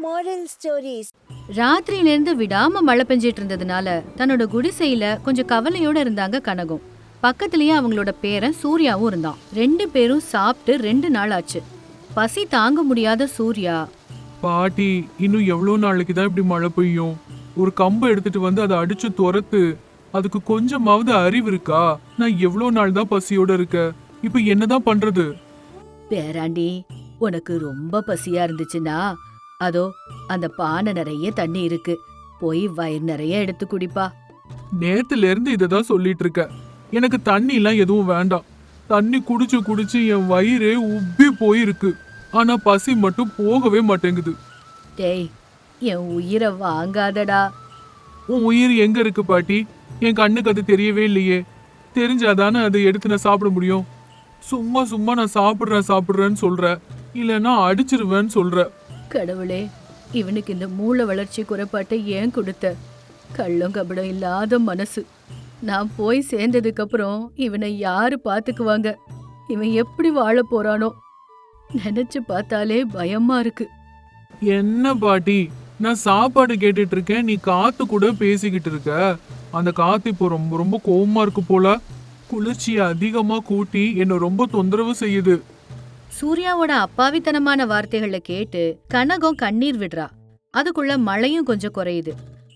moral stories. ராத்திரியிலிருந்து விடாம மழை பெஞ்சிட்டு இருந்ததுனால தன்னோட குடிசையில கொஞ்சம் கவலையோட இருந்தாங்க கனகம். பக்கத்திலேயே அவங்களோட பேரன் சூர்யாவும் இருந்தான். 2 பேரும் சாப்பிட்டு 2 நாள் ஆச்சு. பசி தாங்க முடியாத சூர்யா, பாட்டி, இன்னும் எவ்வளவு நாளைக்கு தான் இப்படி மழை பெய்யும்? ஒரு கம்பை எடுத்துட்டு வந்து அதை அடிச்சு துரத்து. அதுக்கு கொஞ்சமாவது அறிவு இருக்கா? நான் எவ்வளவு நாள் தான் பசியோட இருக்க? இப்ப என்னதான் பண்றது? பேராண்டி, உனக்கு ரொம்ப பசியா இருந்துச்சுன்னா அதோ அந்த பானை நிறைய தண்ணி இருக்கு, போய் வயிறு நிறைய எடுத்து குடிப்பா. நேத்துல இருந்து இததான் சொல்லிட்டு இருக்க. எனக்கு தண்ணி எல்லாம் எதுவும் வேண்டாம். தண்ணி குடிச்சு குடிச்சு என் வயிறே உப்பி போயிருக்கு. ஆனா பசி மட்டும் போகவே மாட்டேங்குது. டேய், என் உயிரை வாங்காதடா. உன் உயிர் எங்க இருக்கு பாட்டி? என் கண்ணுக்கு அது தெரியவே இல்லையே. தெரிஞ்சாதானே அதை எடுத்து நான் சாப்பிட முடியும். சும்மா சும்மா நான் சாப்பிடுறேன்னு சொல்ற, இல்லைன்னா அடிச்சிருவேன்னு சொல்ற. கடவுளே, இவனுக்கு இந்த மூளை வளர்ச்சி குறைபாட்டை ஏன் கொடுத்த? கள்ளம் கபடம் இல்லாத மனசு. நான் போய் சேர்ந்ததுக்கு அப்புறம் இவனை யாரு பாத்துக்குவாங்க? இவன் எப்படி வாழ போறானோ நினைச்சு பார்த்தாலே பயமா இருக்கு. என்ன பாட்டி, நான் சாப்பாடு கேட்டுட்டு இருக்கேன், நீ காத்து கூட பேசிக்கிட்டு இருக்க. அந்த காத்து இப்போ ரொம்ப ரொம்ப கோவமா இருக்கு போல. குளிர்ச்சியை அதிகமா கூட்டி என்ன ரொம்ப தொந்தரவு செய்யுது. சூர்யாவோட அப்பாவித்தனமான வார்த்தைகளை கேட்டு கனகம் கண்ணீர் விடுறா. அதுக்குள்ள மழையும் கொஞ்சம் குறையுது.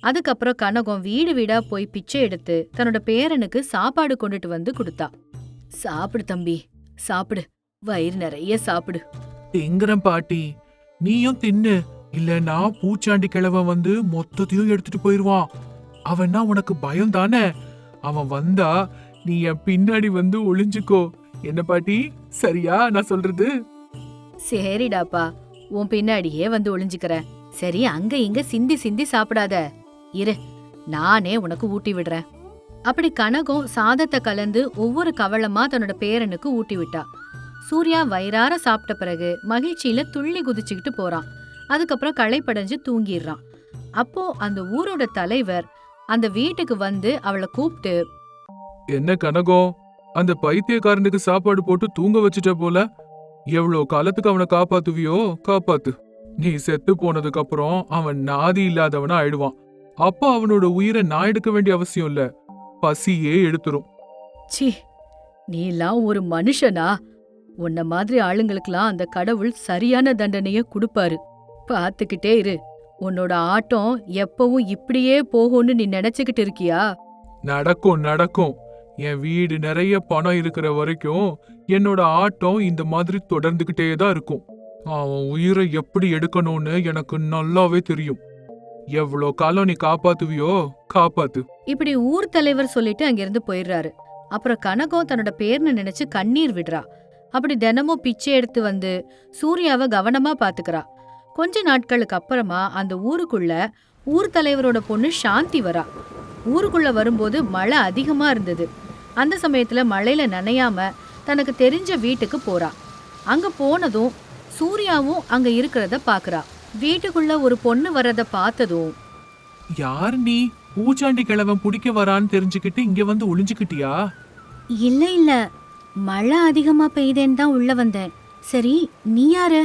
அதுக்கப்புறம் கனகம் வீடு வீடா போய் பிச்சை எடுத்து தன்னோட பேரனுக்கு சாப்பாடு கொண்டுட்டு வந்து கொடுத்தா. சாப்பிடு தம்பி, சாப்பிடு, வயிறு நிறைய சாப்பிடு. எங்கறம் பாட்டி, நீயும் தின்னு, இல்லன்னா பூச்சாண்டி கிழவன் வந்து மொத்தத்தையும் எடுத்துட்டு போயிருவான். அவன்னா உனக்கு பயம் தானே? அவன் வந்தா நீ என் பின்னாடி வந்து ஒளிஞ்சுக்கோ. என்ன பாட்டி, சரியா நான் சொல்றது? சரிடாப்பா, உன் பின்னாடியே வந்து ஒளிஞ்சுக்கிறேன். சரி, அங்க இங்க சிந்தி சிந்தி சாப்பிடாத, இரு, நானே உனக்கு ஊட்டி விடுறேன். அப்படி கனகம் சாதத்தை கலந்து ஒவ்வொரு கவளமா தன்னோட பேரனுக்கு ஊட்டி விட்டா. சூர்யா வயிறார சாப்பிட்ட பிறகு மகிழ்ச்சியில துள்ளி குதிச்சுக்கிட்டு போறான். அதுக்கப்புறம் களைப்படைஞ்சு தூங்கிடுறான். அப்போ அந்த ஊரோட தலைவர் அந்த வீட்டுக்கு வந்து அவளை கூப்பிட்டு, என்ன கனகம், அந்த பைத்தியக்காரனுக்கு சாப்பாடு போட்டு தூங்க வச்சுட்ட போல. எவ்வளவு காலத்துக்கு அவனை காப்பாத்துவியோ காப்பாத்து. நீ செத்து போனதுக்கு அப்புறம் அவன் நாதி இல்லாதவனா ஆயிடுவான். அப்ப அவனோட உயிரை நான் எடுக்க வேண்டிய அவசியம் இல்ல, பசியே எடுத்துரும். சி, நீ எல்லாம் ஒரு மனுஷனா? உன்ன மாதிரி ஆளுங்களுக்கெல்லாம் அந்த கடவுள் சரியான தண்டனைய கொடுப்பாரு. பாத்துக்கிட்டே இரு. உன்னோட ஆட்டம் எப்பவும் இப்படியே போகும்னு நீ நினைச்சுக்கிட்டு இருக்கியா? நடக்கும் நடக்கும். என் வீடு நிறைய பணம் இருக்கிற வரைக்கும் என்னோட ஆட்டம் இந்த மாதிரி தொடர்ந்துகிட்டே தான் இருக்கும். அவன் உயிரை எப்படி எடுக்கணும்னு எனக்கு நல்லாவே தெரியும். எவ்வளோ காலம் நீ காப்பாத்துவியோ காப்பாத்து. இப்படி ஊர் தலைவர் சொல்லிட்டு அங்கிருந்து போயிடுறாரு. அப்புறம் கனகம் தன்னோட பேர்னு நினைச்சு கண்ணீர் விடுறா. அப்படி தினமும் பிச்சை எடுத்து வந்து சூர்யாவை கவனமா பாத்துக்கிறா. கொஞ்ச நாட்களுக்கு அப்புறமா அந்த ஊருக்குள்ள ஊர் தலைவரோட பொண்ணு சாந்தி வரா. ஊருக்குள்ள வரும்போது மழை அதிகமா இருந்தது. அந்த சமயத்துல மழையில நனையாம தனக்கு தெரிஞ்ச வீட்டுக்கு போறா. அங்க போனதும் சூர்யாவும் அங்க இருக்கிறத பாக்குறா. வீட்டுக்குள்ள ஒரு பொண்ணு வர்றத பார்த்ததும், யார் நீ? பூச்சாண்டி கிழவன் பிடிக்க வரான்னு தெரிஞ்சுக்கிட்டு இங்க வந்து ஒளிஞ்சுக்கிட்டியா? இல்ல இல்ல, மழை அதிகமா பெய்தேன்னு தான் உள்ள வந்தேன். சரி, நீ யாரு?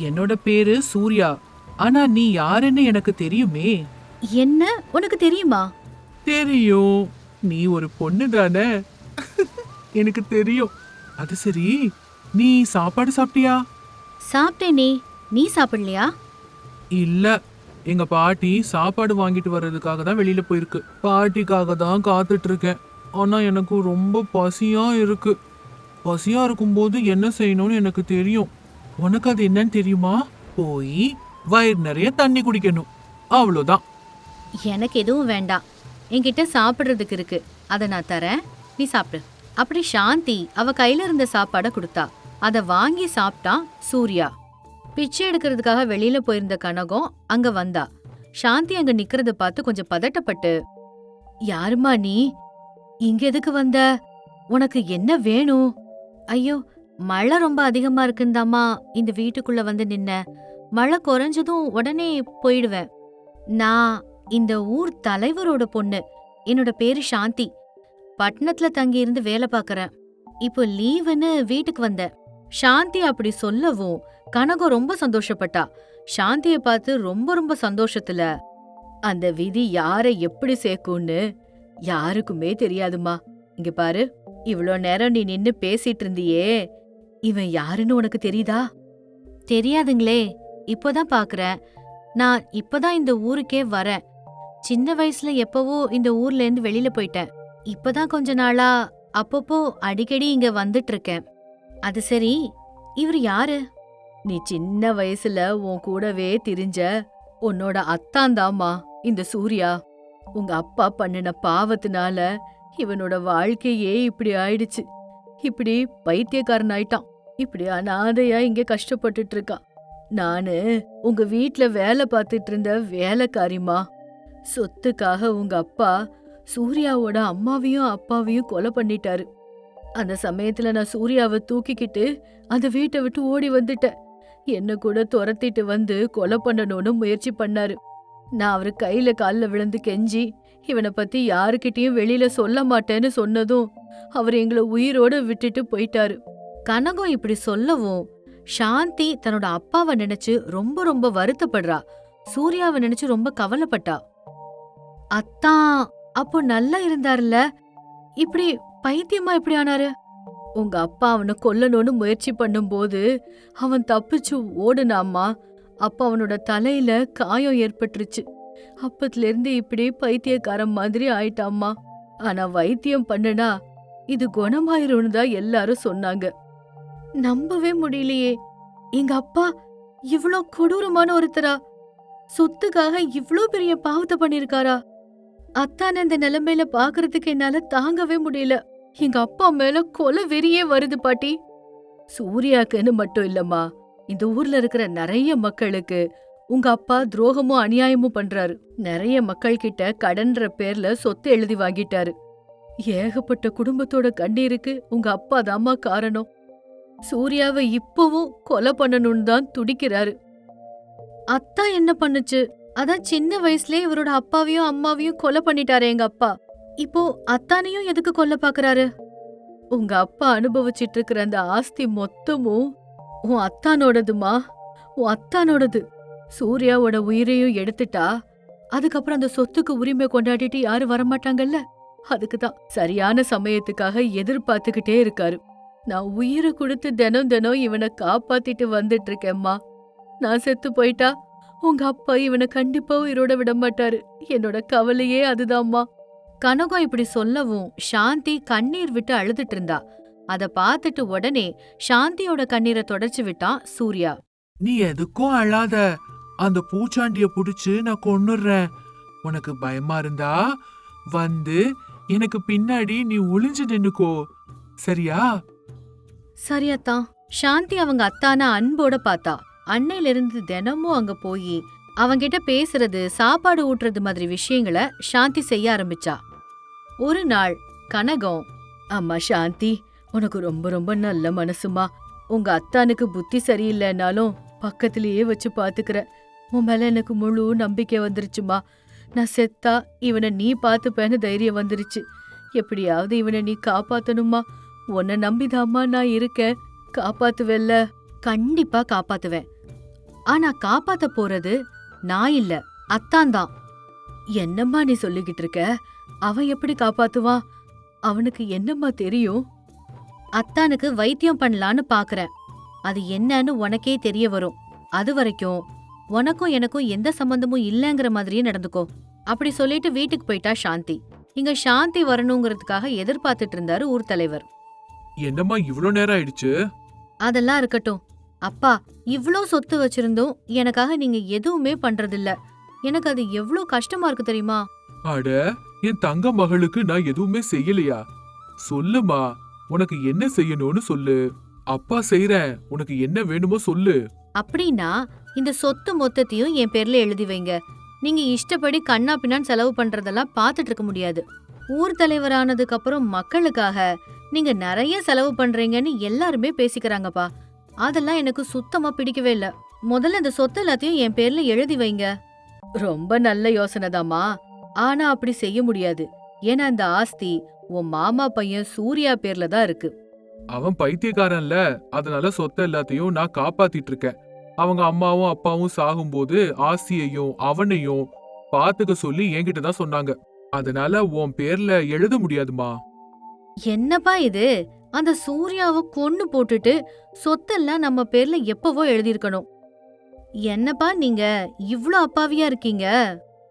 என்னோட பேரு சூர்யா. ஆனா நீ யாருன்னு எனக்கு தெரியுமே. என்ன, உனக்கு தெரியுமா? தெரியும், நீ ஒரு பொண்ணு தானே. எனக்கு தெரியும். அது சரி, நீ சாப்பாடு சாப்பிட்டியா? சாப்பிட்டேனே, நீ சாப்பிடலையா? இல்ல, எங்க பாட்டி சாப்பாடு வாங்கிட்டு வர்றதுக்காக தான் வெளியில போயிருக்கு. பாட்டிக்காக தான் காத்துட்டு இருக்கேன். ஆனா எனக்கு ரொம்ப பசியா இருக்கு. பசியா இருக்கும்போது என்ன செய்யணும்னு எனக்கு தெரியும். உனக்கு அது என்னன்னு தெரியுமா? போய் வயிறு நிறைய தண்ணி குடிக்கணும், அவ்வளவுதான். எனக்கு எதுவும் வேண்டாம், என்கிட்ட சாப்பிடுறதுக்கு இருக்கு, அதை நான் தரேன், நீ சாப்பிடு. அப்படி சாந்தி அவ கையில இருந்த சாப்பாடை கொடுத்தா. அதை வாங்கி சாப்பிட்டான் சூர்யா. பிச்சை எடுக்கிறதுக்காக வெளியில போயிருந்த கனகம் அங்க வந்தா. சாந்தி அங்க நிக்கிறத பார்த்து கொஞ்சம் பதட்டப்பட்டு, யாருமா நீ? இங்க எதுக்கு வந்த? உனக்கு என்ன வேணும்? ஐயோ, மழை ரொம்ப அதிகமா இருக்குந்தாமா இந்த வீட்டுக்குள்ள வந்து நின்ன. மழை குறைஞ்சதும் உடனே போயிடுவேன். நான் இந்த ஊர் தலைவரோட பொண்ணு. என்னோட பேரு சாந்தி. பட்டணத்துல தங்கி இருந்து வேலை பாக்குறேன். இப்போ லீவுன்னு வீட்டுக்கு வந்தேன். சாந்தி அப்படி சொல்லவும் கனகம் ரொம்ப சந்தோஷப்பட்டா. சாந்திய பார்த்து ரொம்ப ரொம்ப சந்தோஷத்துல, அந்த விதி யாரை எப்படி சேர்க்கும்னு யாருக்குமே தெரியாதுமா. இங்க பாரு, இவ்ளோ நேரம் நீ நின்னு பேசிட்டு இருந்தியே, இவன் யாருன்னு உனக்கு தெரியுதா? தெரியாதுங்களே, இப்போதான் பாக்குறேன். நான் இப்பதான் இந்த ஊருக்கே வரேன். சின்ன வயசுல எப்பவோ இந்த ஊர்ல இருந்து வெளியில போயிட்டேன். இப்பதான் கொஞ்ச நாளா அப்பப்போ அடிக்கடி இங்க வந்துட்டு இருக்கேன். அது சரி, இவர் யாரு? நீ சின்ன வயசுல உன் கூடவே திரிஞ்ச உன்னோட அத்தான்தாம்மா இந்த சூர்யா. உங்க அப்பா பண்ணுன பாவத்தினால இவனோட வாழ்க்கையே இப்படி ஆயிடுச்சு. இப்படி பைத்தியக்காரன் ஆயிட்டான். இப்படி அனாதையா இங்க கஷ்டப்பட்டுட்டு இருக்கான். நானு உங்க வீட்ல வேலை பார்த்துட்டு இருந்த வேலைக்காரிமா. சொத்துக்காக உங்க அப்பா சூர்யாவோட அம்மாவையும் அப்பாவையும் கொலை பண்ணிட்டாரு. அந்த சமயத்துல நான் சூர்யாவை தூக்கிக்கிட்டு அந்த வீட்டை விட்டு ஓடி வந்துட்டேன். என்ன கூட துரத்திட்டு வந்து கொலை பண்ணணும்னு முயற்சி பண்ணாரு. நான் அவரு கையில கால்ல விழுந்து கெஞ்சி இவனை பத்தி யாருக்கிட்டயும் வெளியில சொல்ல மாட்டேன்னு சொன்னதும் அவர் எங்களை உயிரோட விட்டுட்டு போயிட்டாரு. கனகம் இப்படி சொல்லவும் சாந்தி தன்னோட அப்பாவை நினைச்சு ரொம்ப ரொம்ப வருத்தப்படுறா. சூர்யாவை நினைச்சு ரொம்ப கவலைப்பட்டா. அத்தான் அப்போ நல்லா இருந்தாருல்ல, இப்படி பைத்தியமா எப்படி ஆனாரு? உங்க அப்பா அவனை கொல்லணும்னு முயற்சி பண்ணும்போது அவன் தப்பிச்சு ஓடுனாம்மா. அப்ப அவனோட தலையில காயம் ஏற்பட்டுருச்சு. அப்பத்துல இருந்து இப்படி பைத்தியக்காரன் மாதிரி ஆயிட்டாம்மா. ஆனா வைத்தியம் பண்ணுனா இது குணமாயிரும்னு தான் எல்லாரும் சொன்னாங்க. நம்பவே முடியலையே, எங்க அப்பா இவ்ளோ கொடூரமான ஒருத்தரா? சொத்துக்காக இவ்ளோ பெரிய பாவத்தை பண்ணிருக்காரா? அத்தான இந்த நிலைமையில பாக்குறதுக்கு என்னால தாங்கவே முடியல. எங்க அப்பா மேல கொலை வெறியே வருது பாட்டி. சூர்யாக்குன்னு மட்டும் இல்லம்மா, இந்த ஊர்ல இருக்கிற நிறைய மக்களுக்கு உங்க அப்பா துரோகமும் அநியாயமும் பண்றாரு. நிறைய மக்கள் கிட்ட கடன்ற பேர்ல சொத்து எழுதி வாங்கிட்டாரு. ஏகப்பட்ட குடும்பத்தோட கண்ணீருக்கு உங்க அப்பா தாம்மா காரணம். சூர்யாவை இப்பவும் கொலை பண்ணணும்னு தான் துடிக்கிறாரு. அத்தா என்ன பண்ணுச்சு? அதான் சின்ன வயசுலயே இவரோட அப்பாவையும் அம்மாவையும் கொலை பண்ணிட்டாரு எங்க அப்பா. இப்போ அத்தானையும் எதுக்கு கொல்ல பாக்குறாரு? உங்க அப்பா அனுபவிச்சிட்டு இருக்கிற அந்த ஆஸ்தி மொத்தமும் உன் அத்தானோடதுமா, உன் அத்தானோடது. சூர்யாவோட உயிரையும் எடுத்துட்டா அதுக்கப்புறம் அந்த சொத்துக்கு உரிமை கொண்டாடிட்டு யாரும் வரமாட்டாங்கல்ல. அதுக்குதான் சரியான சமயத்துக்காக எதிர்பார்த்துக்கிட்டே இருக்காரு. நான் உயிரை கொடுத்து தினம் தினம் இவனை காப்பாத்திட்டு வந்துட்டு இருக்கேம்மா. நான் செத்து போயிட்டா உங்க அப்பா இவனை கண்டிப்பா உயிரோட விட மாட்டாரு. என்னோட கவலையே அதுதான்மா. கனகம் இப்படி சொல்லவும் சாந்தி கண்ணீர் விட்டு அழுதுட்டு இருந்தா. அத பாத்துட்டு உடனே சாந்தியோட கண்ணீரை தொடச்சு விட்டான் சூர்யா. நீ எதுக்கும் அழாத, அந்த பூச்சாண்டிய புடிச்சு நான் கொன்னுடுறேன். உனக்கு பயமா இருந்தா வந்து எனக்கு பின்னாடி நீ ஒளிஞ்சு நின்னுக்கோ, சரியா? சரியாத்தான். சாந்தி அவங்க அத்தான அன்போட பார்த்தா. அன்னையில இருந்து தினமும் அங்க போய் அவங்கிட்ட பேசுறது, சாப்பாடு ஊட்டுறது மாதிரி விஷயங்களை சாந்தி செய்ய ஆரம்பிச்சா. ஒரு நாள் கனகம், அம்மா சாந்தி, உனக்கு ரொம்ப ரொம்ப நல்ல மனசுமா. உங்க அத்தானுக்கு புத்தி சரியில்லைன்னாலும் பக்கத்திலேயே வச்சு பாத்துக்கிற. உன் மேல எனக்கு முழு நம்பிக்கை வந்துருச்சுமா. நான் செத்தா இவனை நீ பாத்துப்பேன்னு தைரியம் வந்துருச்சு. எப்படியாவது இவனை நீ காப்பாத்தணுமா. உன்னை நம்பிதாம்மா நான் இருக்கேன். காப்பாத்துவல்ல? கண்டிப்பா காப்பாத்துவேன். ஆனா காப்பாத்த போறது நான் இல்ல, அத்தான் தான். என்னம்மா நீ சொல்லிக்கிட்டு இருக்க? அவன் எப்படி காப்பாத்துவான்? அவனுக்கு என்னம்மா தெரியும்? அத்தானுக்கு வைத்தியம் பண்ணலான்னு பாக்குறேன். அது என்னன்னு உனக்கே தெரிய வரும். அது வரைக்கும் உனக்கும் எனக்கும் எந்த சம்பந்தமும் இல்லங்கிற மாதிரியே நடந்துக்கோ. அப்படி சொல்லிட்டு வீட்டுக்கு போயிட்டா சாந்தி. இங்க சாந்தி வரணுங்கிறதுக்காக எதிர்பார்த்துட்டு இருந்தாரு ஊர் தலைவர். என்னம்மா இவ்ளோ நேரம் ஆயிடுச்சு? அதெல்லாம் இருக்கட்டும். அப்பா, இவ்ளோ சொத்து வச்சிருந்தோம் எனக்காக நீங்க எதுவுமே பண்றதில்ல. எனக்கு அது எவ்ளோ கஷ்டமா இருக்கு தெரியுமா? அட, என் தங்க மகளுக்கு நான் எதுவுமே செய்யலையா? சொல்லுமா, உனக்கு என்ன செய்யணும்னு சொல்லு. அப்பா செய்றேன். உனக்கு என்ன வேணுமோ சொல்லு. அப்படின்னா இந்த சொத்து மொத்தத்தையும் என் பேர்ல எழுதி வைங்க. நீங்க இஷ்டப்படி கண்ணா பின்னான்னு செலவு பண்றதெல்லாம் பாத்துட்டு இருக்க முடியாது. ஊர் தலைவரானதுக்கு அப்புறம் மக்களுக்காக நீங்க நிறைய செலவு பண்றீங்கன்னு எல்லாருமே பேசிக்கிறாங்கப்பா. அதெல்லாம் எனக்கு சுத்தமா பிடிக்கவே இல்ல. முதல்ல இந்த சொத்து எல்லாத்தையும் என் பேர்ல எழுதி வைங்க. ரொம்ப நல்ல யோசனைதாம்மா. ஆனா அப்படி செய்ய முடியாது. ஏன்னா அந்த ஆஸ்தி உன் மாமா பையன் சூர்யா பேர்ல தான் இருக்கு. அவன் பைத்தியக்காரன்ல, அதனால சொத்தை எல்லாத்தையும் நான் காப்பாத்திட்டு இருக்கேன். அவங்க அம்மாவும் அப்பாவும் சாகும்போது ஆஸ்தியையும் அவனையும் பாத்துக்க சொல்லி என்கிட்ட தான் சொன்னாங்க. அதனால உன் பேர்ல எழுத முடியாதுமா. என்னப்பா இது? அந்த சூர்யாவை கொன்னு போட்டுட்டு சொத்தெல்லாம் நம்ம பேர்ல எப்பவோ எழுதியிருக்கணும். என்னப்பா நீங்க இவ்ளோ அப்பாவியா இருக்கீங்க?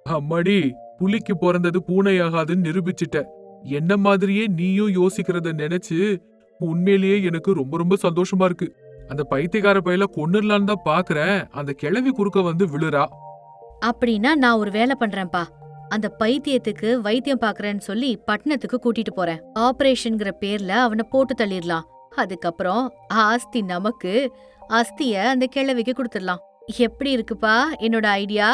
அம்மாடி, புலிக்கு பிறந்தது பூனையாகாதுன்னு நிரூபிச்சிட்ட. என்ன மாதிரியே நீயும் யோசிக்கிறத நினைச்சு உண்மையிலேயே எனக்கு ரொம்ப ரொம்ப சந்தோஷமா இருக்கு. அந்த பைத்தியக்கார பையில கொன்னுடலான்னு தான் பாக்குறேன். அந்த கிழவி குறுக்க வந்து விழுறா. அப்படின்னா நான் ஒரு வேலை பண்றேன்ப்பா. அந்த பைத்தியத்துக்கு வைத்தியம் பாக்குறேன்னு சொல்லி பட்டணத்துக்கு கூட்டிட்டு போறேன். ஆபரேஷன்ங்கிற பேர்ல அவனை போட்டு தள்ளிடலாம். அதுக்கப்புறம் ஆஸ்தி நமக்கு, அஸ்திய அந்த கிழவிக்கு கொடுத்துடலாம். எப்படி இருக்குப்பா என்னோட ஐடியா?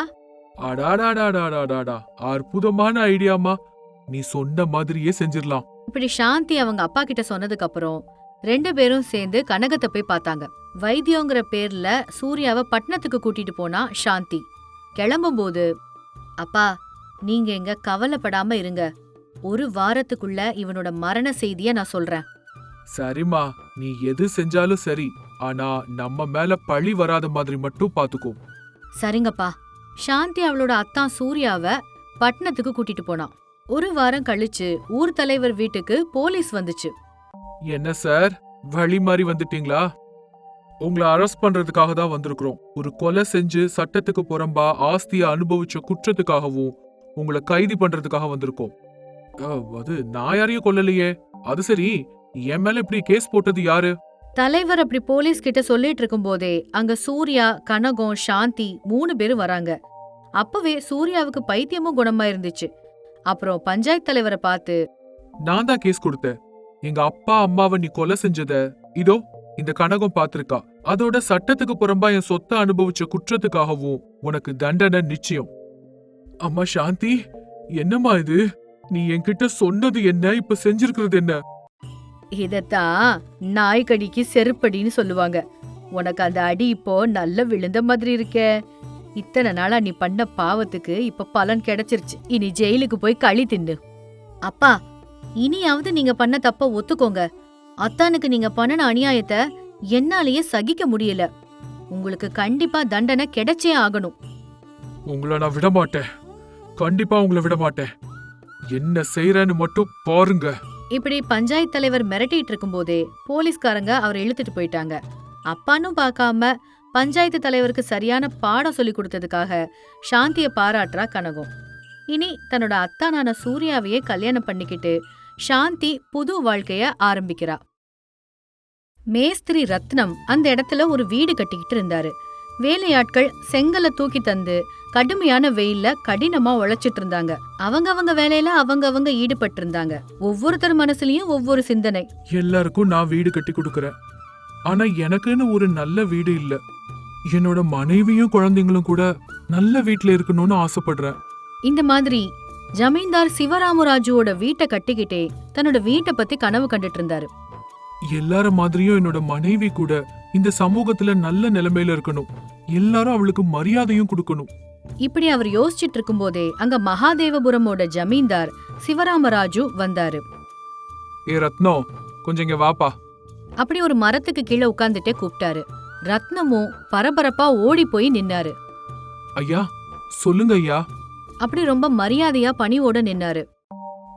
அடாடாடாடாடாடாடா, அற்புதமான ஐடியாமா. நீ சொன்ன மாதிரியே செஞ்சிடலாம். இப்படி சாந்தி அவங்க அப்பா கிட்ட சொன்னதுக்கு அப்புறம் 2 பேரும் சேர்ந்து கனகத்தை போய் பார்த்தாங்க. வைத்தியங்கிற பேர்ல சூர்யாவை பட்டணத்துக்கு கூட்டிட்டு போனா சாந்தி. கிளம்பும்போது, அப்பா நீங்க எங்க கவலைப்படாம இருங்க. 1 வாரத்துக்குள்ள இவனோட மரண செய்திய நான் சொல்றேன். சரிம்மா, நீ எது செஞ்சாலும் சரி. ஆனா நம்ம மேல பழி வராத மாதிரி மட்டும் பாத்துக்கோ. சரிங்கப்பா. சாந்தி அவளோட அத்தான் சூர்யாவை பட்டணத்துக்கு கூட்டிட்டு போனான். 1 வாரம் கழிச்சு ஊர் தலைவர் வீட்டுக்கு போலீஸ் வந்துச்சு. என்ன சார், வழி மாறி வந்துட்டீங்களா? உங்களை அரெஸ்ட் பண்றதுக்காக தான் வந்திருக்கிறோம். ஒரு கொலை செஞ்சு சட்டத்துக்கு புறம்பா ஆஸ்தியை அனுபவிச்ச குற்றத்துக்காகவும் உங்களை கைது பண்றதுக்காக வந்திருக்கோம். அது நான் யாரையும் கொல்லலையே. அது சரி, என் மேல இப்படி கேஸ் போட்டது யாரு? தலைவர் அப்படி போலீஸ் கிட்ட சொல்லிட்டு இருக்கும் போதே அங்க சூர்யா, கனகம், சாந்தி 3 பேரும் வராங்க. அப்பவே சூர்யாவுக்கு பைத்தியமும் குணமா இருந்துச்சு. அப்புறம் பஞ்சாயத்து தலைவரை பார்த்து, நான் தான் கேஸ் கொடுத்தேன். எங்க அப்பா அம்மாவை நீ கொலை செஞ்சத இதோ இந்த கனகம் பாத்திருக்கா. அதோட சட்டத்துக்கு புறம்பா என் சொத்தை அனுபவிச்ச குற்றத்துக்காகவும் உனக்கு தண்டனை நிச்சயம். அம்மா சாந்தி, என்னம்மா இது? நீ என்கிட்ட சொன்னது என்ன, இப்ப செஞ்சிருக்கிறது என்ன? இதத்தான் நாய்க்கடிக்கு செருப்படின்னு சொல்லுவாங்க. உனக்கு அந்த அடி இப்போ நல்ல விழுந்த மாதிரி இருக்கே. இத்தனை நாளா நீ பண்ண பாவத்துக்கு இப்ப பலன் கிடைச்சிருச்சு. இனி ஜெயிலுக்கு போய் களி தின்னு. அப்பா, இனியாவது நீங்க பண்ண தப்ப ஒத்துக்கோங்க. அத்தானுக்கு நீங்க பண்ணன அநியாயத்தை என்னாலேயே சகிக்க முடியல. உங்களுக்கு கண்டிப்பா தண்டனை கிடைச்சே ஆகணும். உங்களை நான் விட மாட்டேன். கண்டிப்பா உங்களை விட மாட்டேன். என்ன செய்யறேன்னு மட்டும் பாருங்க. இப்படி பஞ்சாயத்து தலைவர் மிரட்டிட்டு இருக்கும்போதே போலீஸ்காரங்க அவரை இழுத்துட்டு போயிட்டாங்க. அப்பானும் பார்க்காம பஞ்சாயத்து தலைவருக்கு சரியான பாடம் சொல்லி கொடுத்ததுக்காக சாந்திய பாராட்டுறா கனகம். இனி தன்னோட அத்தானான சூர்யாவையே கல்யாணம் பண்ணிக்கிட்டு சாந்தி புது வாழ்க்கைய ஆரம்பிக்கிறா. மேஸ்திரி ரத்னம் அந்த இடத்துல ஒரு வீடு கட்டிக்கிட்டு இருந்தாரு. வேலையாட்கள் செங்கலை தூக்கி தந்து கடுமையான வெயில்ல கடினமா உழைச்சிட்டு இருந்தாங்க. அவங்க வேலையில அவங்க ஈடுபட்டு இருந்தாங்க. ஒவ்வொருத்தர் மனசுலயும் ஒவ்வொரு சிந்தனை. எல்லாருக்கும் நான் வீடு கட்டி கொடுக்கறேன். ஆனா எனக்குன்னு ஒரு நல்ல வீடு இல்ல. என்னோட மனைவியும் குழந்தைங்களும் கூட நல்ல வீட்டுல இருக்கணும்னு ஆசைப்படுறேன். இந்த மாதிரி ஜமீன்தார் சிவராமராஜுவோட வீட்டை கட்டிக்கிட்டே தன்னோட வீட்டை பத்தி கனவு கண்டுட்டு இருந்தாரு. எல்லார மாதிரியும் என்னோட மனைவி கூட இந்த சமூகத்துல நல்ல நிலைமையில இருக்கணும். எல்லாரும் அவளுக்கு மரியாதையும் கொடுக்கணும். இப்படி அவர் யோசிச்சுட்டு இருக்கும் போதே அங்க மகாதேவபுரமோட ஜமீன்தார் சிவராமராஜு வந்தாரு. ஏ ரத்னம், கொஞ்சம் இங்க வாப்பா. அப்படி ஒரு மரத்துக்கு கீழே உட்கார்ந்துட்டே கூப்பிட்டாரு. ரத்னமும் பரபரப்பா ஓடி போய் நின்னாரு. ஐயா, சொல்லுங்க ஐயா. அப்படி ரொம்ப மரியாதையா பணிவோட நின்னாரு.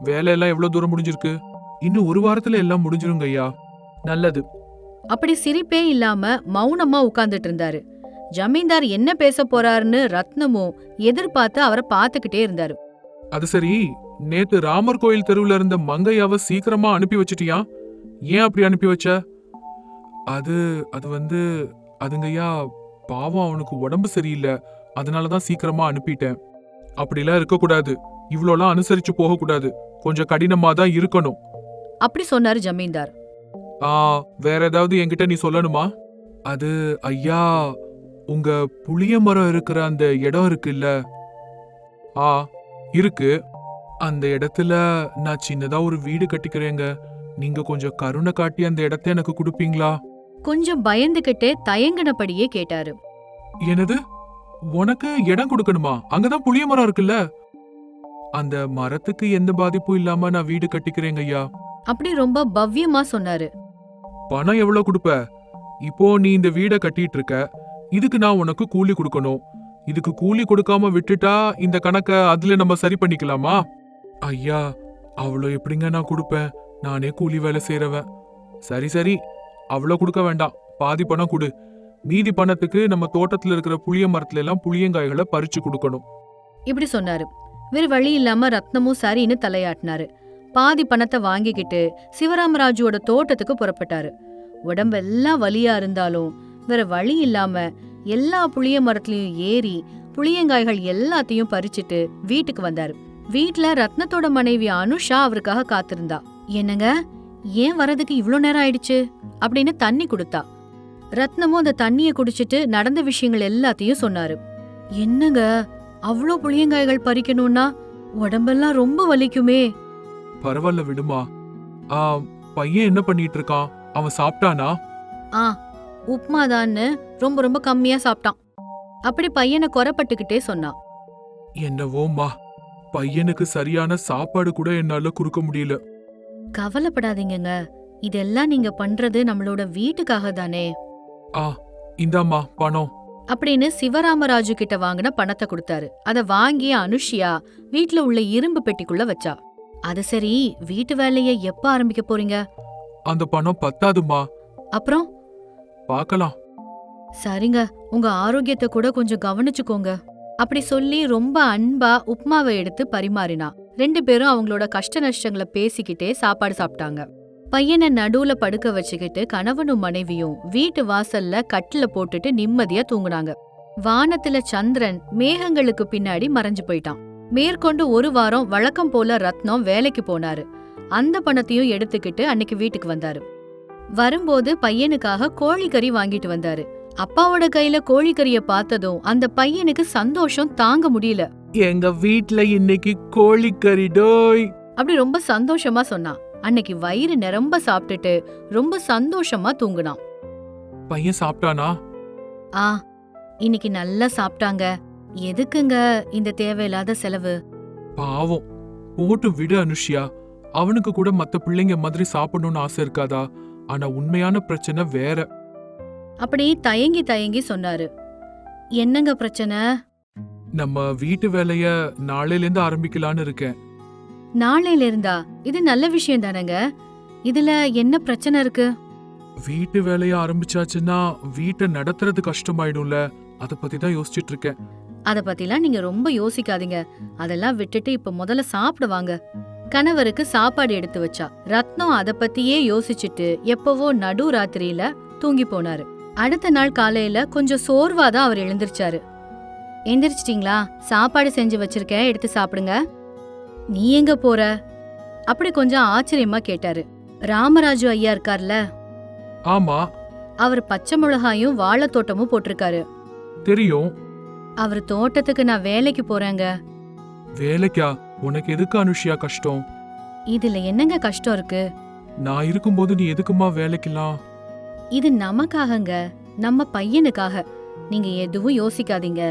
வேலையெல்லாம் எவ்வளவு தூரம் முடிஞ்சிருக்கு? இன்னும் 1 வாரத்துல எல்லாம் முடிஞ்சிருங்க ஐயா. நல்லது. அப்படி சிரிப்பே இல்லாம மௌனமா உட்கார்ந்துட்டு இருந்தாரு. ஜமீன்தார் என்ன பேச போறாருன்னு ரத்னமும் எதிர்பார்த்து அவரை பார்த்துக்கிட்டே இருந்தாரு. அது சரி, நேத்து ராமர் கோயில் தெருவுல இருந்த மங்கையாவ சீக்கிரமா அனுப்பி வச்சிட்டியா? ஏன் அப்படி அனுப்பி வச்ச? அது அதுங்கய்யா, பாவம் அவனுக்கு உடம்பு சரியில்லை. அதனாலதான் சீக்கிரமா அனுப்பிட்டேன். அப்படிலாம் இருக்கக்கூடாது. இவ்வளோலாம் அனுசரிச்சு போக கூடாது. கொஞ்சம் கடினமா தான் இருக்கணும். அப்படி சொன்னாரு ஜமீன்தார். வேற ஏதாவது என்கிட்ட நீ சொல்லணுமா? அது ஐயா, உங்க புளிய மரம் இருக்கிற அந்த இடம் இருக்குல்ல? இருக்கு. அந்த இடத்துல நான் சின்னதா ஒரு வீடு கட்டிக்கிறேங்க. நீங்க கொஞ்சம் கருணை காட்டி அந்த இடத்த எனக்கு கொடுப்பீங்களா? கொஞ்சம் பயந்துகிட்டே தயங்கினபடியே கேட்டாரு. என்னது, உனக்கு இடம் கொடுக்கணுமா? அங்கதான் புளிய மரம் இருக்குல்ல? அந்த மரத்துக்கு எந்த பாதிப்பும் இல்லாம நான் வீடு கட்டிக்கிறேங்க ஐயா. அப்படி ரொம்ப பவ்யமா சொன்னாரு. பணம் எவ்வளவு கொடுப்ப? இப்போ நீ இந்த வீட கட்டிட்டு இருக்க. இதுக்கு நான் உனக்கு கூலி கொடுக்கணும். இதுக்கு கூலி கொடுக்காம விட்டுட்டா இந்த கணக்க அதுல நம்ம சரி பண்ணிக்கலாமா? ஐயா, அவ்வளோ எப்படிங்க நான் கொடுப்பேன்? நானே கூலி வேலை செய்யறவன். சரி சரி, அவ்வளோ கொடுக்க வேண்டாம், பாதி பணம் கொடு. மீதி பணத்துக்கு நம்ம தோட்டத்துல இருக்கிற புளிய மரத்துல எல்லாம் புளியங்காய்களை பறிச்சு கொடுக்கணும். இப்படி சொன்னாரு. வேற வழி இல்லாம ரத்னமும் சரின்னு தலையாட்டினாரு. பாதி பணத்தை வாங்கிக்கிட்டு சிவராமராஜுவோட தோட்டத்துக்கு புறப்பட்டாரு. உடம்பெல்லாம் வலியா இருந்தாலும் வேற வழி இல்லாம எல்லா புளிய மரத்துலயும் ஏறி புளியங்காய்கள் எல்லாத்தையும் பறிச்சுட்டு வீட்டுக்கு வந்தாரு. வீட்ல ரத்னத்தோட மனைவி அனுஷா அவருக்காக காத்திருந்தா. என்னங்க, ஏன் வரதுக்கு இவ்ளோ நேரம் ஆயிடுச்சு அப்படின்னு தண்ணி கொடுத்தா. ரத்னமும் அந்த தண்ணிய குடிச்சிட்டு நடந்த விஷயங்கள் எல்லாத்தையும் சொன்னாரு. என்னங்க, அவ்ளோ புளியங்காய்கள் பறிக்கணும்னா உடம்பெல்லாம் ரொம்ப வலிக்குமே. பரவாயில்ல விடுமா. பையன் என்ன பண்ணிட்டு இருக்கான்? அவன் சாப்பிட்டானா? உப்மாதான்னு ரொம்ப ரொம்ப கம்மியா சாப்பிட்டான். அப்படி பையனை குறப்பட்டுக்கிட்டே சொன்னான். என்னவோமா, பையனுக்கு சரியான சாப்பாடு கூட என்னால கொடுக்க முடியல. கவலைப்படாதீங்கங்க, இதெல்லாம் நீங்க பண்றது நம்மளோட வீட்டுக்காக தானே. இந்தாம்மா பணம் அப்படின்னு சிவராமராஜு கிட்ட வாங்கின பணத்தை கொடுத்தாரு. அத வாங்கி அனுஷியா வீட்ல உள்ள இரும்பு பெட்டிக்குள்ள வச்சா. அது சரி, வீட்டு வேலைய எப்ப ஆரம்பிக்க போறீங்க? அந்த பணம் பத்தாதுமா. அப்புறம் பார்க்கலாம். சரிங்க, உங்க ஆரோக்கியத்தை கூட கொஞ்சம் கவனிச்சுக்கோங்க. அப்படி சொல்லி ரொம்ப அன்பா உப்மாவை எடுத்து பரிமாறினா. 2 பேரும் அவங்களோட கஷ்ட நஷ்டங்களை பேசிக்கிட்டே சாப்பாடு சாப்பிட்டாங்க. பையனை நடுவுல படுக்க வச்சுக்கிட்டு கணவனும் மனைவியும் வீட்டு வாசல்ல கட்டில போட்டுட்டு நிம்மதியா தூங்குனாங்க. வானத்துல சந்திரன் மேகங்களுக்கு பின்னாடி மறைஞ்சு போயிட்டான். மேற்கொண்டு 1 வாரம் வழக்கம் போல ரத்னம் வேலைக்கு போனாரு. அந்த பணத்தையும் எடுத்துக்கிட்டு அன்னைக்கு வீட்டுக்கு வந்தாரு. வரும்போது பையனுக்காக கோழிக்கறி வாங்கிட்டு வந்தாரு. அப்பாவோட கையில கோழிக்கறிய பார்த்ததும் அந்த பையனுக்கு சந்தோஷம் தாங்க முடியல. எங்க வீட்ல இன்னைக்கு கோழிக்கறி டோய் அப்படி ரொம்ப சந்தோஷமா சொன்னான். அன்னைக்கு வயிறு நிரம்ப சாப்பிட்டுட்டு ரொம்ப சந்தோஷமா தூங்குனான். பையன் சாப்பிட்டானா? இன்னைக்கு நல்லா சாப்பிட்டாங்க. எதுக்குங்க இந்த தேவையில்லாத செலவு? பாவம், போட்டு விடு அனுஷியா. அவனுக்கு கூட மத்த பிள்ளைங்க மாதிரி சாப்பிடணும்னு ஆசை இருக்காதா? ஆனா உண்மையான பிரச்சனை வேற. அப்படி தயங்கி தயங்கி சொன்னாரு. என்னங்க பிரச்சனை? நம்ம வீட்டு வேலைய நாளையில இருந்து ஆரம்பிக்கலான்னு இருக்கேன். நாளையில இருந்தா? இது நல்ல விஷயம் தானங்க. இதுல என்ன பிரச்சனை இருக்கு? வீட்டு வேலைய ஆரம்பிச்சாச்சுன்னா வீட்டை நடத்துறது கஷ்டமாயிடும்ல, அத பத்தி தான் யோசிச்சுட்டு இருக்கேன். அத பத்திலாம் நீங்க ரொம்ப யோசிக்காதீங்க. அதெல்லாம் விட்டுட்டு இப்ப முதல்ல சாப்பிடுவாங்க. கணவருக்கு சாப்பாடு எடுத்து வச்சா. ரத்னம் அத பத்தியே யோசிச்சுட்டு எப்பவோ நடு ராத்திரியில தூங்கி போனாரு. அடுத்த நாள் காலையில கொஞ்சம் சோர்வாதான் அவர் எழுந்திருச்சாரு. எந்திரிச்சிட்டீங்களா? சாப்பாடு செஞ்சு வச்சிருக்கேன், எடுத்து சாப்பிடுங்க. நீ எங்க போற? அப்படி கொஞ்சம் ஆச்சரியமா கேட்டாரு. ராமராஜு ஐயா இருக்கார்ல? ஆமா. அவர் பச்சை மிளகாயும் வாழைத்தோட்டமும் போட்டிருக்காரு. தெரியும். அவர் தோட்டத்துக்கு நான் வேலைக்கு போறேங்க. வேலைக்கா? உனக்கு எதுக்கு அனுஷியா கஷ்டம்? இதுல என்னங்க கஷ்டம் இருக்கு? நான் இருக்கும்போது நீ எதுக்குமா வேலைக்கலாம்? இது நமக்காகங்க, நம்ம பையனுக்காக. நீங்க எதுவும் யோசிக்காதீங்க.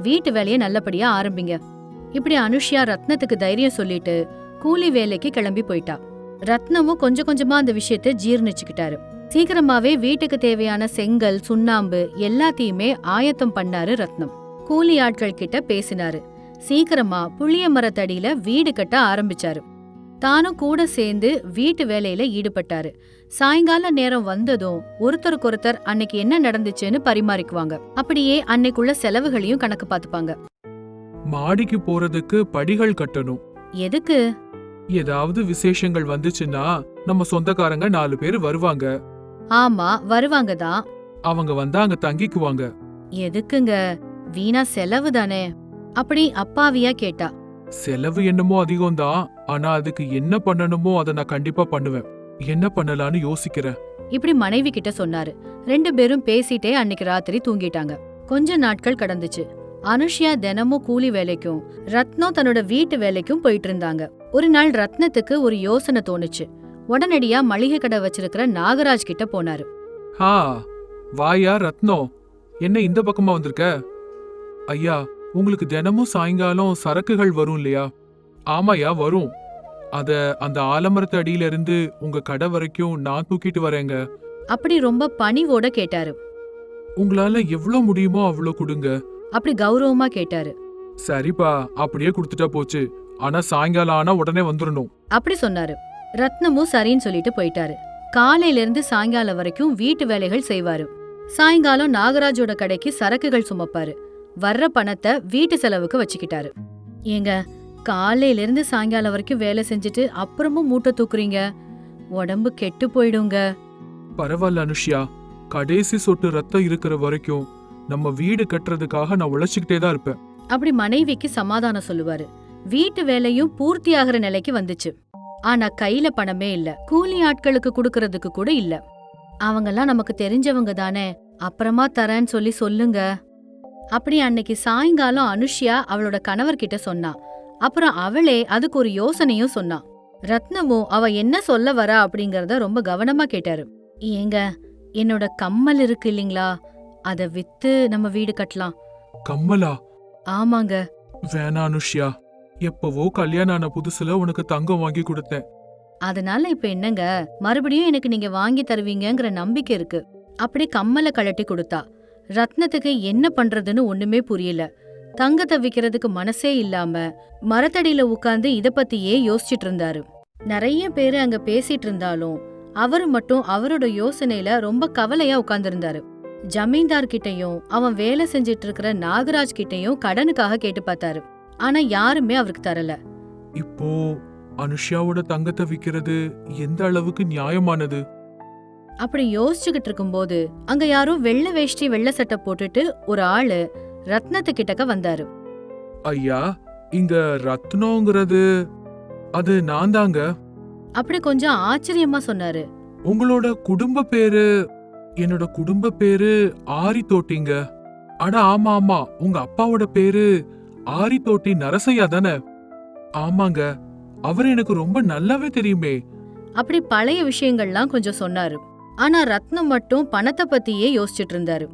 வீட்டு வேலைய நல்லபடியா ஆரம்பிங்க. இப்படி அனுஷியா ரத்னத்துக்கு தைரியம் சொல்லிட்டு கூலி வேலைக்கு கிளம்பி போயிட்டா. ரத்னமும் கொஞ்சம் கொஞ்சமா அந்த விஷயத்த ஜீர்ணிச்சுக்கிட்டாரு. சீக்கிரமாவே வீட்டுக்கு தேவையான செங்கல், சுண்ணாம்பு எல்லாத்தையுமே ஆயத்தம் பண்ணாரு ரத்னம். கூலி ஆட்கள் கிட்ட பேசினாரு. சீக்கிரமா புளிய மரத்தடியில வீடு கட்ட ஆரம்பிச்சாரு. தானும் கூட சேர்ந்து வீட்டு வேலையில ஈடுபட்டாரு. சாயங்கால நேரம் வந்ததும் ஒருத்தருக்கொருத்தர் அன்னைக்கு என்ன நடந்துச்சுன்னு பரிமாறிக்குவாங்க. அப்படியே அன்னைக்குள்ள செலவுகளையும் கணக்கு பாத்துப்பாங்க. மாடிக்கு போறதுக்கு படிகள் கட்டணும். எதுக்கு? ஏதாவது விசேஷங்கள் வந்துச்சுன்னா நம்ம சொந்தக்காரங்க 4 பேர் வருவாங்க. ஆமா, வருவாங்க தான். அவங்க வந்தா அங்க தங்கிக்குவாங்க. எதுக்குங்க? வீணா செலவு தானே. அப்படி அப்பாவியா கேட்டா. செலவு என்னமோ அதிகம்தான், ஆனா அதுக்கு என்ன பண்ணணுமோ அதை நான் கண்டிப்பா பண்ணுவேன். என்ன பண்ணலான்னு யோசிக்கிறேன். இப்படி மனைவி கிட்ட சொன்னாரு. 2 பேரும் பேசிட்டே அன்னைக்கு ராத்திரி தூங்கிட்டாங்க. கொஞ்ச நாட்கள் கடந்துச்சு. அனுஷியா தினமும் கூலி வேலைக்கும் ரத்னம் தன்னோட வீட்டு வேலைக்கும் போயிட்டு இருந்தாங்க. ஒரு நாள் ரத்னத்துக்கு ஒரு யோசனை தோணுச்சு. உடனடியா மளிகை கடை வச்சிருக்கிற நாகராஜ் கிட்ட போனாரு. வாயா ரத்னம், என்ன இந்த பக்கமா வந்திருக்க? ஐயா, உங்களுக்கு தினமும் சாயங்காலம் சரக்குகள் வரும் இல்லையா? ஆமாயா, வரும். அத அந்த ஆலமரத்து அடியில இருந்து உங்க கடை வரைக்கும் நான் தூக்கிட்டு வரேங்க. அப்படி ரொம்ப பணிவோட கேட்டாரு. உங்களால எவ்வளவு முடியுமோ அவ்வளவு கொடுங்க. அப்படி கௌரவமா கேட்டாரு. சரிப்பா, அப்படியே கொடுத்துட்டா போச்சு. ஆனா சாயங்காலம் ஆனா உடனே வந்துடணும். அப்படி சொன்னாரு. ரத்னமும் சரின்னு சொல்லிட்டு போயிட்டாரு. காலையில இருந்து சாயங்காலம் வரைக்கும் வீட்டு வேலைகள் செய்வாரு. சாயங்காலம் நாகராஜோட கடைக்கு சரக்குகள் சுமப்பாரு. வர்ற பணத்தை வீட்டு செலவுக்கு வச்சுக்கிட்டாரு. ஏங்க, காலையில இருந்து சாயங்காலம் வரைக்கும் வேலை செஞ்சுட்டு அப்புறமும் மூட்டை தூக்குறீங்க, உடம்பு கெட்டு போயிடுங்க. பரவாயில்ல அனுஷ்யா, கடைசி சொட்டு ரத்தம் இருக்கிற வரைக்கும் நம்ம வீடு கட்டுறதுக்காக நான் உழைச்சுக்கிட்டே தான் இருப்பேன். அப்படி மனைவிக்கு சமாதானம் சொல்லுவாரு. வீட்டு வேலையும் பூர்த்தி ஆகிற நிலைக்கு வந்துச்சு. ஆனா கையில பணமே இல்ல. கூலி ஆட்களுக்கு குடுக்கறதுக்கு கூட இல்ல. அவங்கெல்லாம் நமக்கு தெரிஞ்சவங்க தானே, அப்புறமா தரேன்னு சொல்லி சொல்லுங்க. அப்படி அன்னைக்கு சாயங்காலம் அனுஷ்யா அவளோட கணவர்கிட்ட சொன்னா. அப்புறம் அவளே அதுக்கு ஒரு யோசனையும் சொன்னா. ரத்னமும் அவ என்ன சொல்ல வரா அப்படிங்கறத ரொம்ப கவனமா கேட்டாரு. ஏங்க, என்னோட கம்மல் இருக்கு இல்லீங்களா, அத வித்து நம்ம வீடு கட்டலாம். கம்மலா? ஆமாங்க. வேணா அனுஷ்யா, எப்பவோ கல்யாணம் ஆன புதுசுல உனக்கு தங்கம் வாங்கி கொடுத்தேன். அதனால இப்ப என்னங்க, மறுபடியும் எனக்கு நீங்க வாங்கி தருவீங்கங்கிற நம்பிக்கை இருக்கு. அப்படி கம்மலை கழட்டி கொடுத்தா. ரத்னத்துக்கு என்ன பண்றதுன்னு ஒண்ணுமே புரியல. தங்கத்தை விக்கிறதுக்கு மனசே இல்லாம மரத்தடியில உட்கார்ந்து இத பத்தியே யோசிச்சுட்டு இருந்தாரு. நிறைய பேரு அங்க பேசிட்டு இருந்தாலும் அவரு மட்டும் அவரோட யோசனையில ரொம்ப கவலையா உட்கார்ந்திருந்தாரு. ஜமீன்தார் கிட்டையும் அவன் வேலை செஞ்சிட்டு இருக்கிற நாகராஜ் கிட்டையும் கடனுக்காக கேட்டு பார்த்தாரு. ஆனா யாருமே அவருக்கு தரல. இப்போ அனுஷ்யாவோட தங்கத்தை விக்கிறது எந்த அளவுக்கு நியாயமானது? அப்படி யோசிச்சுக்கிட்டு இருக்கும்போது அங்க யாரோ வெள்ளை வேஷ்டி வெள்ளை சட்டை போட்டுட்டு ஒரு ஆளு ரத்னத்து கிட்டக்க வந்தாரு. ஐயா, இங்க ரத்னங்கிறது அது நான் தாங்க. அப்படி கொஞ்சம் ஆச்சரியமா சொன்னாரு. உங்களோட குடும்ப பேரு? என்னோட குடும்ப பேரு ஆரி தோட்டிங்க. அட ஆமா ஆமா, உங்க அப்பாவோட பேரு ஆரி தோட்டி நரசையா தானே? ஆமாங்க, அவர் எனக்கு ரொம்ப நல்லாவே தெரியுமே. அப்படி பழைய விஷயங்கள்லாம் கொஞ்சம் சொன்னாரு. ஆனா ரத்னம் மட்டும் பணத்தை பத்தியே யோசிச்சுட்டு இருந்தாரு.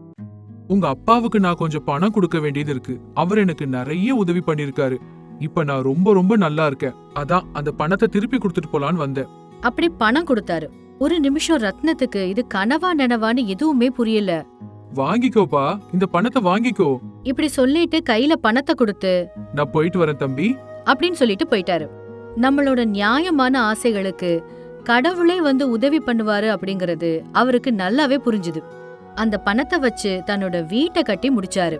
உங்க அப்பாவுக்கு நான் கொஞ்சம் பணம் கொடுக்க வேண்டியது இருக்கு. அவர் எனக்கு நிறைய உதவி பண்ணிருக்காரு. இப்ப நான் ரொம்ப ரொம்ப நல்லா இருக்கேன். அதான் அந்த பணத்தை திருப்பி கொடுத்துட்டு போலான்னு வந்தேன். அப்படி பணம் கொடுத்தாரு. ஒரு நிமிஷம் ரத்னத்துக்கு இது கனவா நனவான்னு எதுவுமே புரியல. வாங்கிக்கோப்பா, இந்த பணத்தை வாங்கிக்கோ. இப்படி சொல்லிட்டு கையில பணத்தை கொடுத்து நான் போயிட்டு வரேன் தம்பி அப்படின்னு சொல்லிட்டு போயிட்டாரு. நம்மளோட நியாயமான ஆசைகளுக்கு கடவுளே வந்து உதவி பண்ணுவாரு அப்படிங்கறது அவருக்கு நல்லாவே புரிஞ்சுது. அந்த பணத்தை வச்சு தன்னோட வீட்டை கட்டி முடிச்சாரு.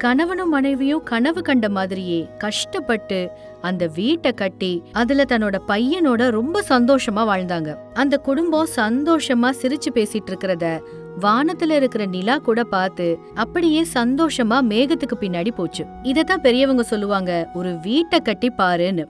கணவனும் மனைவியும் கனவு கண்ட மாதிரியே கஷ்டப்பட்டு அந்த வீட்டை கட்டி அதுல தன்னோட பையனோட ரொம்ப சந்தோஷமா வாழ்ந்தாங்க. அந்த குடும்பம் சந்தோஷமா சிரிச்சு பேசிட்டு இருக்கிறத வானத்துல இருக்கிற நிலா கூட பார்த்து அப்படியே சந்தோஷமா மேகத்துக்கு பின்னாடி போச்சு. இதத்தான் பெரியவங்க சொல்லுவாங்க, ஒரு வீட்டை கட்டி பாருன்னு.